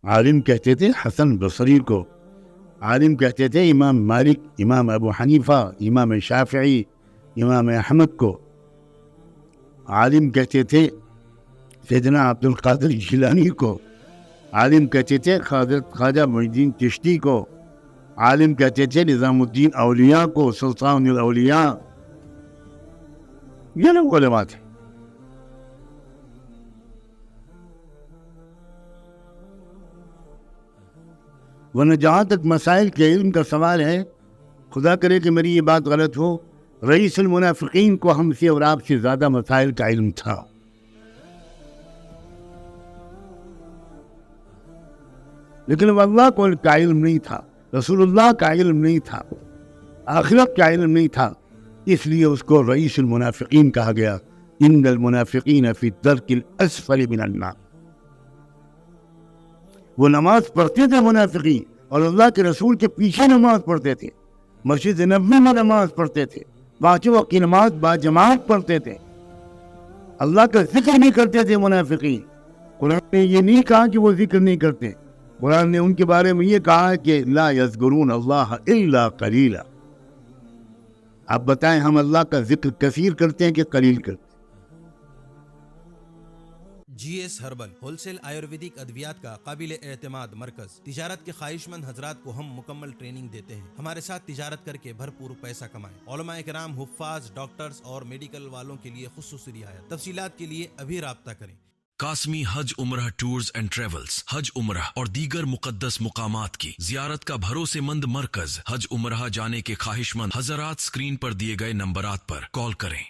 عالم کہتے تھے حسن بصری کو، عالم کہتے تھے امام مالک، امام ابو حنیفہ، امام شافعی، امام احمد کو، عالم کہتے تھے سیدنا عبد القادر جیلانی کو، عالم کہتے تھے خواجہ معین الدین چشتی کو، عالم کہتے تھے نظام الدین اولیاء کو، سلطان الاولیاء. یہ لوگ علماء تھے. ورنہ جہاں تک مسائل کے علم کا سوال ہے، خدا کرے کہ میری یہ بات غلط ہو، رئیس المنافقین کو ہم سے اور آپ سے زیادہ مسائل کا علم تھا. لیکن وہ اللہ کو کا علم نہیں تھا، رسول اللہ کا علم نہیں تھا، آخرت کا علم نہیں تھا، اس لیے اس کو رئیس المنافقین کہا گیا. ان المنافقین فی الدرک الاسفل من النار. وہ نماز پڑھتے تھے منافقین، اور اللہ کے رسول کے پیچھے نماز پڑھتے تھے، مسجد نبوی میں نماز پڑھتے تھے، 5 وقت کی نماز باجماعت پڑھتے تھے، اللہ کا ذکر نہیں کرتے تھے منافقین. قرآن نے یہ نہیں کہا کہ وہ ذکر نہیں کرتے، قرآن نے ان کے بارے میں یہ کہا کہ لا یذکرون اللہ الا قلیلا. آپ بتائیں ہم اللہ کا ذکر کثیر کرتے ہیں کہ قلیل کرتے ہیں؟ G S herbal wholesale Ayurvedic ادویات کا قابل اعتماد مرکز. تجارت کے خواہش مند حضرات کو ہم مکمل ٹریننگ دیتے ہیں. ہمارے ساتھ تجارت کر کے بھرپور پیسہ کمائیں. علماء کرام، حفاظ، ڈاکٹرز اور میڈیکل والوں کے لیے خصوصی رعایت. تفصیلات کے لیے ابھی رابطہ کریں. قاسمی حج عمرہ ٹورز اینڈ ٹریولز حج عمرہ اور دیگر مقدس مقامات کی زیارت کا بھروسے مند مرکز. حج عمرہ جانے کے خواہش مند حضرات اسکرین پر دیے گئے نمبرات پر کال کریں.